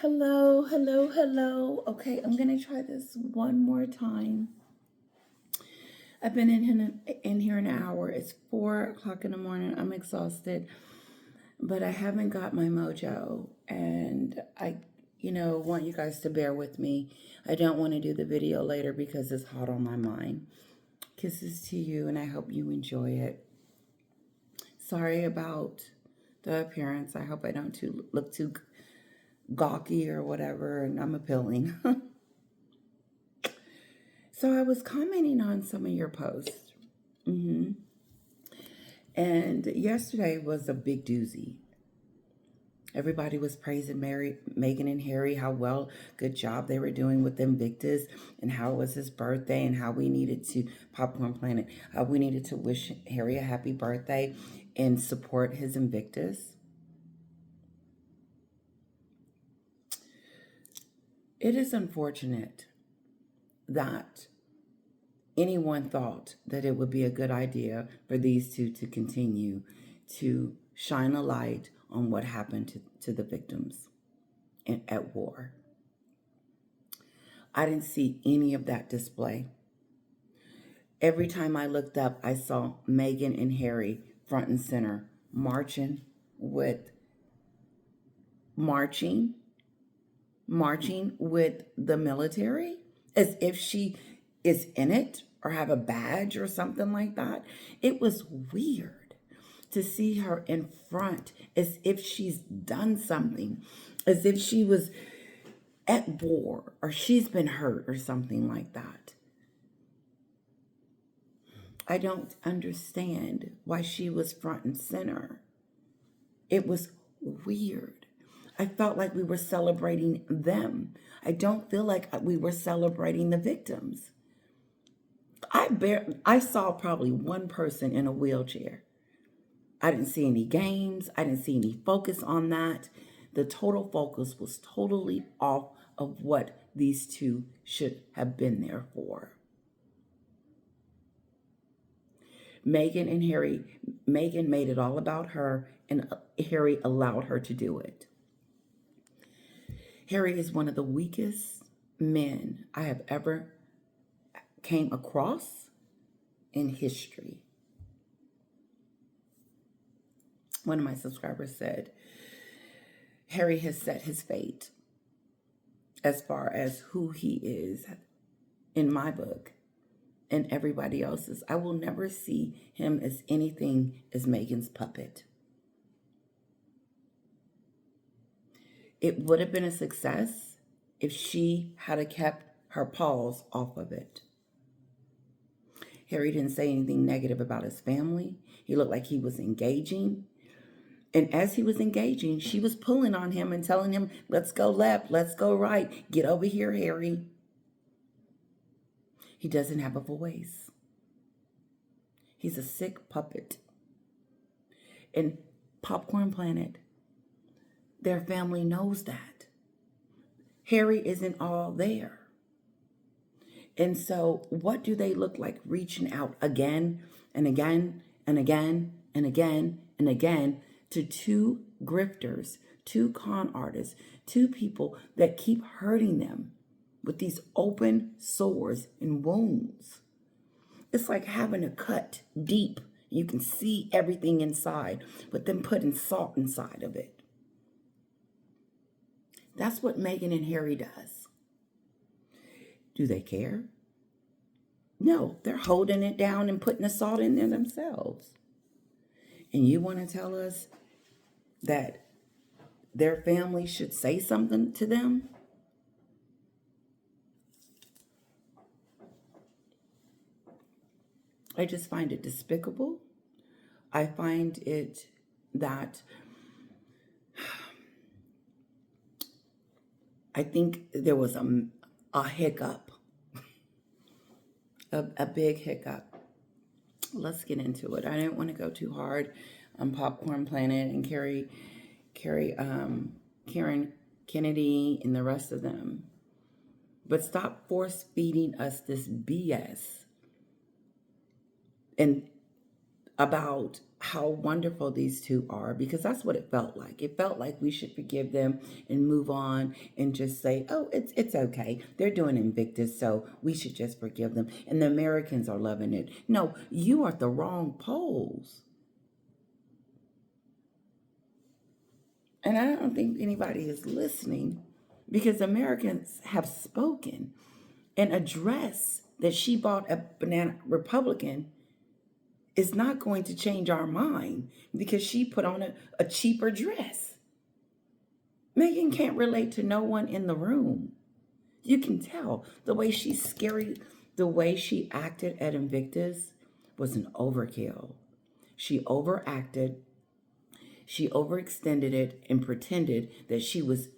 Hello, hello, hello. Okay, I'm gonna try this one more time. I've been in here an hour. It's 4 o'clock in the morning. I'm exhausted, but I haven't got my mojo, and I want you guys to bear with me. I don't want to do the video later because it's hot on my mind. Kisses to you, and I hope you enjoy it. Sorry about the appearance. I hope I don't look too gawky or whatever, and I'm appealing. So I was commenting on some of your posts. And yesterday was a big doozy. Everybody was praising Meghan and Harry, how good job they were doing with Invictus, and how it was his birthday, and how we needed to, Popcorn Planet, we needed to wish Harry a happy birthday and support his Invictus. It is unfortunate that anyone thought that it would be a good idea for these two to continue to shine a light on what happened to the victims at war. I didn't see any of that display. Every time I looked up, I saw Meghan and Harry front and center, marching with the military, as if she is in it or have a badge or something like that. It was weird to see her in front as if she's done something, as if she was at war or she's been hurt or something like that. I don't understand why she was front and center. It was weird. I felt like we were celebrating them. I don't feel like we were celebrating the victims. I saw probably one person in a wheelchair. I didn't see any games. I didn't see any focus on that. The total focus was totally off of what these two should have been there for. Meghan made it all about her, and Harry allowed her to do it. Harry is one of the weakest men I have ever came across in history. One of my subscribers said, Harry has set his fate as far as who he is in my book and everybody else's. I will never see him as anything as Meghan's puppet. It would have been a success if she had kept her paws off of it. Harry didn't say anything negative about his family. He looked like he was engaging. And as he was engaging, she was pulling on him and telling him, let's go left, let's go right. Get over here, Harry. He doesn't have a voice. He's a sick puppet. And Popcorn Planet, their family knows that. Harry isn't all there. And so what do they look like reaching out again and again and again and again and again to two grifters, two con artists, two people that keep hurting them with these open sores and wounds? It's like having a cut deep. You can see everything inside, but then putting salt inside of it. That's what Meghan and Harry does. Do they care? No, they're holding it down and putting the salt in there themselves. And you want to tell us that their family should say something to them? I just find it despicable. I find it that I think there was a hiccup, a big hiccup. Let's get into it. I didn't want to go too hard on Popcorn Planet and Karen Kennedy and the rest of them. But stop force feeding us this BS. And about how wonderful these two are, because that's what it felt like. It felt like we should forgive them and move on and just say, oh, it's okay. They're doing Invictus, so we should just forgive them. And the Americans are loving it. No, you are at the wrong poles. And I don't think anybody is listening, because Americans have spoken. An address that she bought at Banana Republican is not going to change our mind because she put on a cheaper dress. Meghan can't relate to no one in the room. You can tell the way she's scary, the way she acted at Invictus was an overkill. She overacted, she overextended it and pretended that she was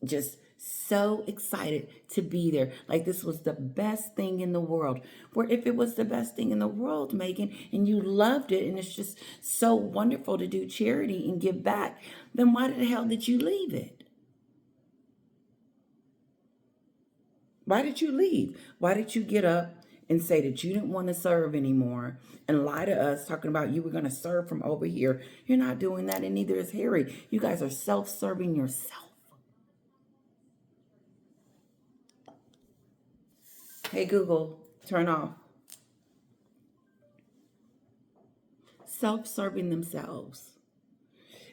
just so excited to be there. Like this was the best thing in the world. Where if it was the best thing in the world, Meghan, and you loved it, and it's just so wonderful to do charity and give back, then why the hell did you leave it? Why did you leave? Why did you get up and say that you didn't want to serve anymore and lie to us talking about you were going to serve from over here? You're not doing that, and neither is Harry. You guys are self-serving yourself. Hey, Google, turn off. Self-serving themselves.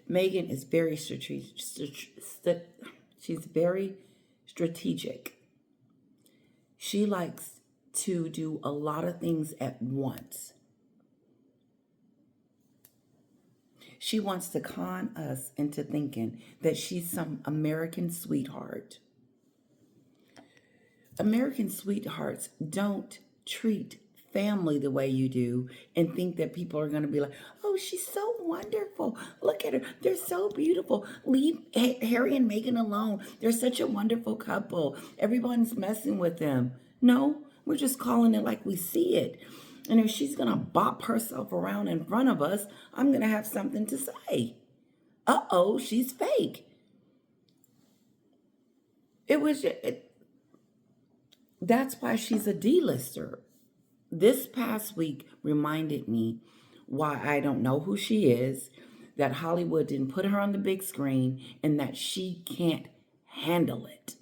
Meghan is very strategic. She's very strategic. She likes to do a lot of things at once. She wants to con us into thinking that she's some American sweetheart. American sweethearts don't treat family the way you do and think that people are going to be like, oh, she's so wonderful. Look at her. They're so beautiful. Leave Harry and Meghan alone. They're such a wonderful couple. Everyone's messing with them. No, we're just calling it like we see it. And if she's going to bop herself around in front of us, I'm going to have something to say. Uh-oh, she's fake. That's why she's a D-lister. This past week reminded me why I don't know who she is, that Hollywood didn't put her on the big screen, and that she can't handle it.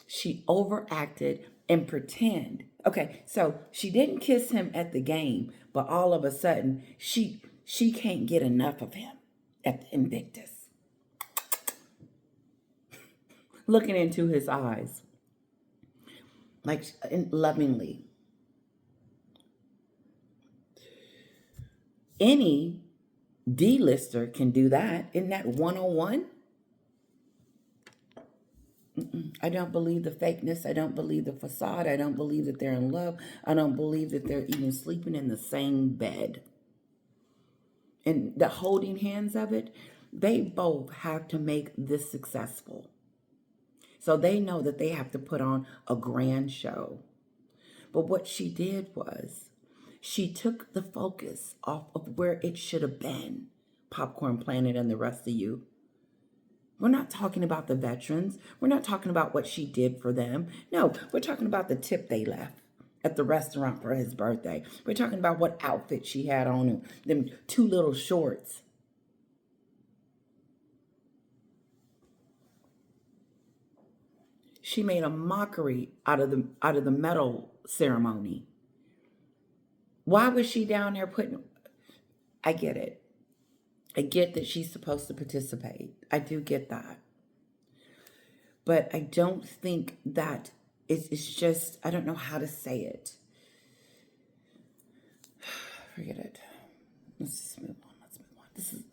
She overacted and pretend. Okay, so she didn't kiss him at the game, but all of a sudden she can't get enough of him at the Invictus. Looking into his eyes, like lovingly. Any D-lister can do that. Isn't that 101? I don't believe the fakeness. I don't believe the facade. I don't believe that they're in love. I don't believe that they're even sleeping in the same bed. And the holding hands of it, they both have to make this successful. So they know that they have to put on a grand show. But what she did was she took the focus off of where it should have been, Popcorn Planet and the rest of you. We're not talking about the veterans. We're not talking about what she did for them. No, we're talking about the tip they left at the restaurant for his birthday. We're talking about what outfit she had on, them two little shorts. She made a mockery out of the medal ceremony. Why was she down there putting... I get it. I get that she's supposed to participate. I do get that. But I don't think that it's just... I don't know how to say it. Forget it. Let's just move on. Let's move on. This is...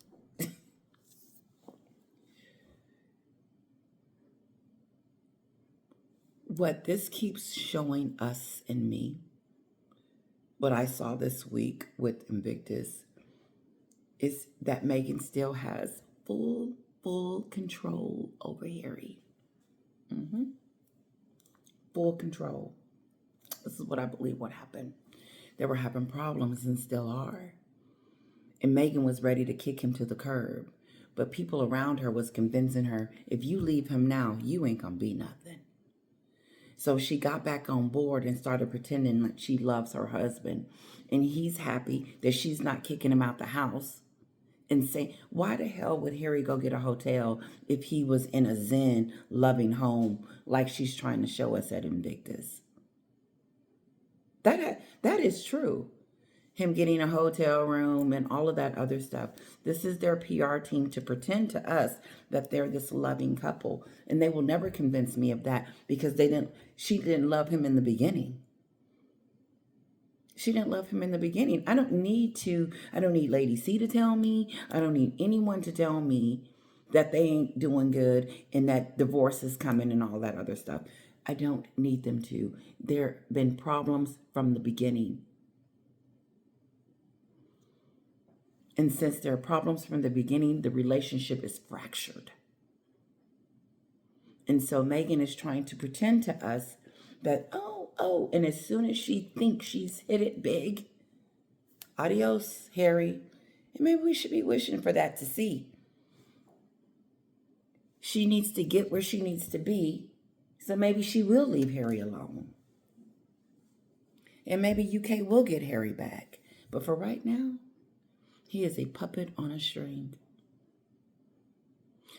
What this keeps showing us and me, what I saw this week with Invictus, is that Meghan still has full control over Harry. Full control. This is what I believe what happened. They were having problems and still are. And Meghan was ready to kick him to the curb. But people around her was convincing her, if you leave him now, you ain't gonna be nothing. So she got back on board and started pretending like she loves her husband. And he's happy that she's not kicking him out the house and saying, why the hell would Harry go get a hotel if he was in a zen, loving home like she's trying to show us at Invictus? That is true. Him getting a hotel room and all of that other stuff. This is their PR team to pretend to us that they're this loving couple. And they will never convince me of that because she didn't love him in the beginning. She didn't love him in the beginning. I don't need Lady C to tell me. I don't need anyone to tell me that they ain't doing good and that divorce is coming and all that other stuff. I don't need them to. There have been problems from the beginning. And since there are problems from the beginning, the relationship is fractured. And so Meghan is trying to pretend to us that, and as soon as she thinks she's hit it big, adios, Harry. And maybe we should be wishing for that to see. She needs to get where she needs to be, so maybe she will leave Harry alone. And maybe UK will get Harry back. But for right now, he is a puppet on a string.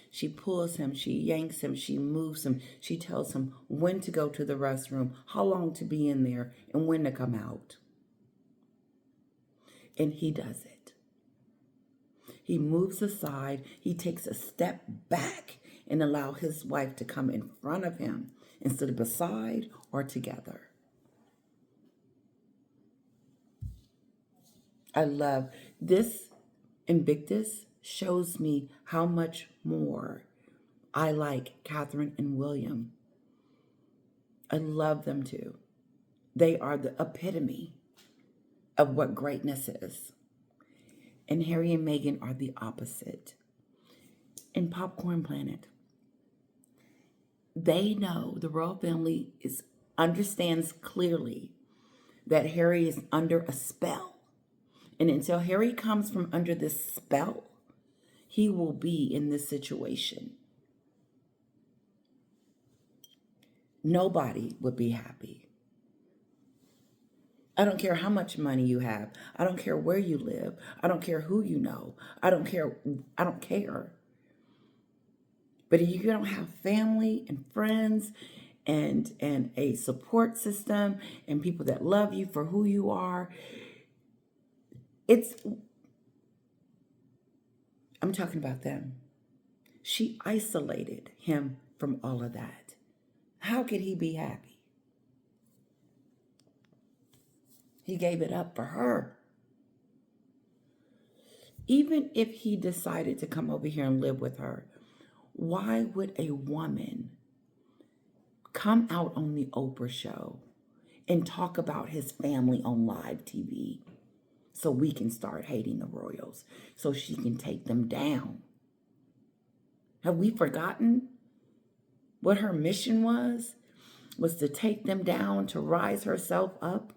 She pulls him, she yanks him, she moves him. She tells him when to go to the restroom, how long to be in there, and when to come out. And he does it. He moves aside, he takes a step back and allows his wife to come in front of him instead of beside or together. I love this. Invictus shows me how much more I like Catherine and William. I love them too. They are the epitome of what greatness is. And Harry and Meghan are the opposite. In Popcorn Planet, they know, the royal family understands clearly that Harry is under a spell. And until Harry comes from under this spell, he will be in this situation. Nobody would be happy. I don't care how much money you have. I don't care where you live. I don't care who you know. I don't care. But if you don't have family and friends and a support system and people that love you for who you are, I'm talking about them. She isolated him from all of that. How could he be happy? He gave it up for her. Even if he decided to come over here and live with her, why would a woman come out on the Oprah show and talk about his family on live TV so we can start hating the royals, so she can take them down? Have we forgotten what her mission was to take them down, to rise herself up?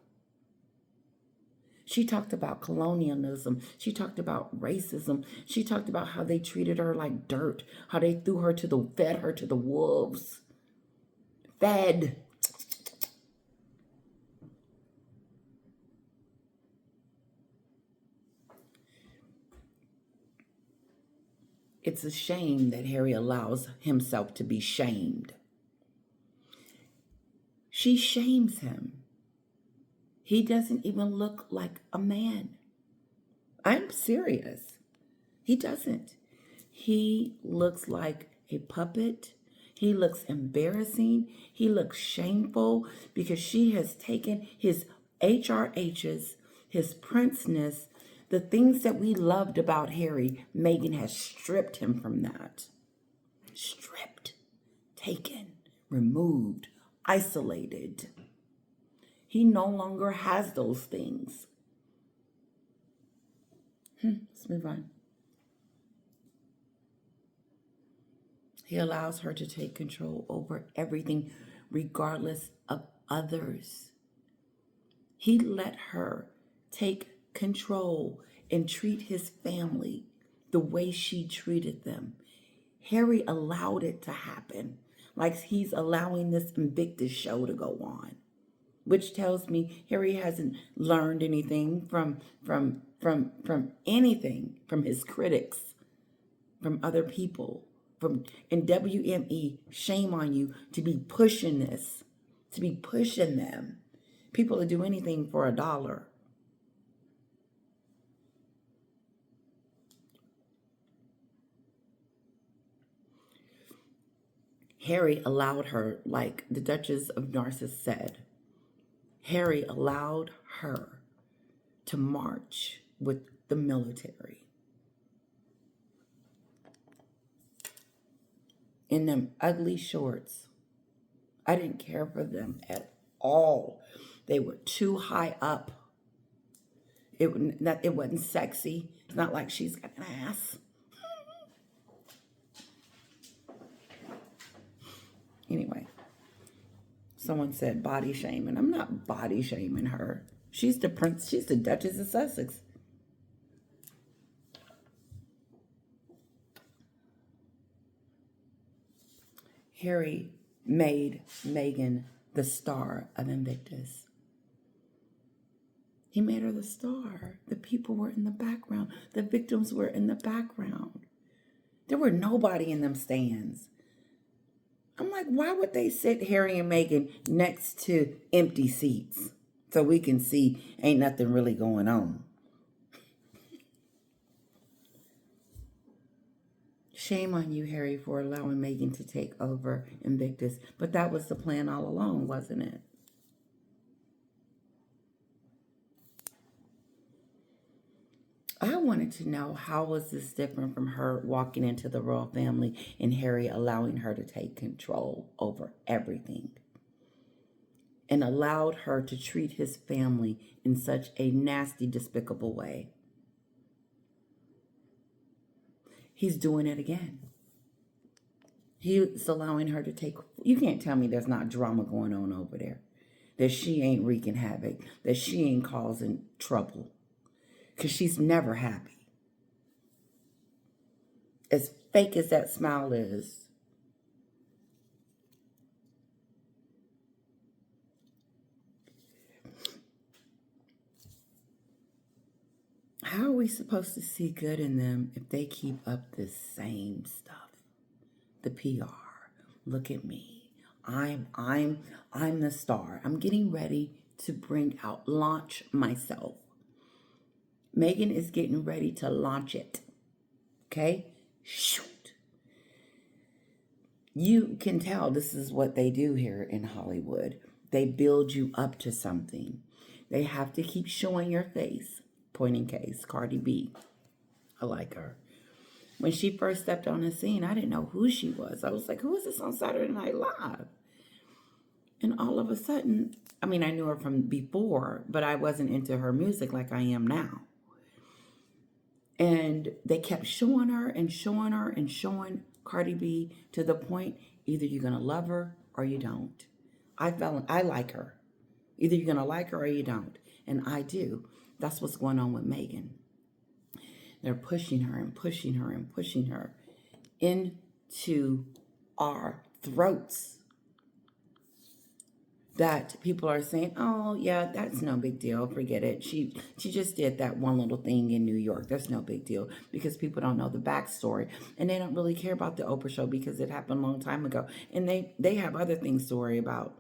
She talked about colonialism. She talked about racism. She talked about how they treated her like dirt, how they fed her to the wolves. Fed. It's a shame that Harry allows himself to be shamed. She shames him. He doesn't even look like a man. I'm serious. He doesn't. He looks like a puppet. He looks embarrassing. He looks shameful because she has taken his HRHs, his princeness, the things that we loved about Harry. Meghan has stripped him from that. Stripped, taken, removed, isolated. He no longer has those things. Let's move on. He allows her to take control over everything, regardless of others. He let her take control and treat his family the way she treated them. Harry allowed it to happen. Like he's allowing this Invictus show to go on, which tells me Harry hasn't learned anything from anything, from his critics, from other people, from in WME. Shame on you to be pushing this, to be pushing them. People will do anything for $1. Harry allowed her, like the Duchess of Narcissus said, Harry allowed her to march with the military in them ugly shorts. I didn't care for them at all. They were too high up. It wasn't sexy. It's not like she's got an ass. Anyway, someone said body shaming. I'm not body shaming her. She's the prince. She's the Duchess of Sussex. Harry made Meghan the star of Invictus. He made her the star. The people were in the background. The victims were in the background. There were nobody in them stands. I'm like, why would they sit Harry and Meghan next to empty seats so we can see ain't nothing really going on? Shame on you, Harry, for allowing Meghan to take over Invictus. But that was the plan all along, wasn't it? I wanted to know, how was this different from her walking into the royal family and Harry allowing her to take control over everything and allowed her to treat his family in such a nasty, despicable way? He's doing it again. He's allowing her to take... You can't tell me there's not drama going on over there, that she ain't wreaking havoc, that she ain't causing trouble. Because she's never happy. As fake as that smile is. How are we supposed to see good in them if they keep up this same stuff? The PR. Look at me. I'm the star. I'm getting ready to launch myself. Meghan is getting ready to launch it. Okay? Shoot. You can tell this is what they do here in Hollywood. They build you up to something. They have to keep showing your face. Pointing case, Cardi B. I like her. When she first stepped on the scene, I didn't know who she was. I was like, who is this on Saturday Night Live? And all of a sudden, I mean, I knew her from before, but I wasn't into her music like I am now. And they kept showing her and showing her and showing Cardi B to the point, either you're going to love her or you don't. I like her. Either you're going to like her or you don't. And I do. That's what's going on with Meghan. They're pushing her and pushing her and pushing her into our throats. That people are saying, oh, yeah, that's no big deal. Forget it. She just did that one little thing in New York. That's no big deal, because people don't know the backstory. And they don't really care about the Oprah show because it happened a long time ago. And they have other things to worry about.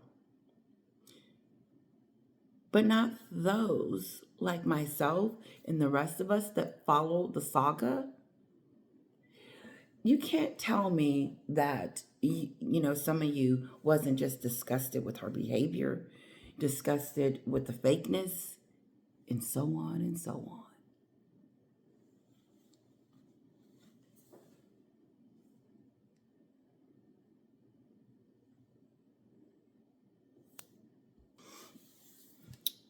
But not those like myself and the rest of us that follow the saga. You can't tell me that, some of you wasn't just disgusted with her behavior, disgusted with the fakeness, and so on and so on.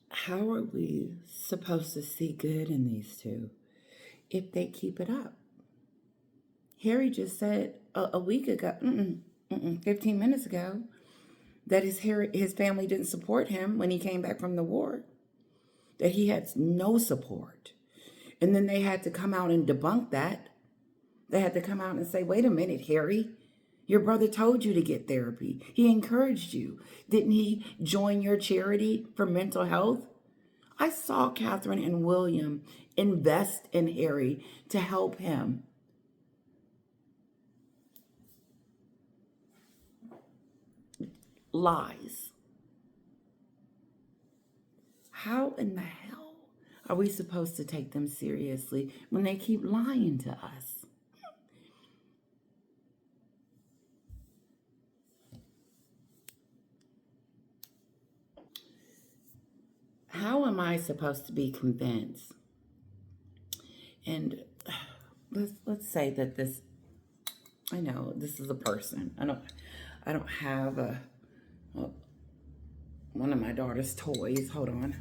How are we supposed to see good in these two if they keep it up? Harry just said a week ago, 15 minutes ago, that his family didn't support him when he came back from the war, that he had no support. And then they had to come out and debunk that. They had to come out and say, wait a minute, Harry, Your brother told you to get therapy. He encouraged you. Didn't he join your charity for mental health? I saw Catherine and William invest in Harry to help him. Lies. How in the hell are we supposed to take them seriously when they keep lying to us? How am I supposed to be convinced? And let's say that this, I know this is a person. I don't have one of my daughter's toys. Hold on.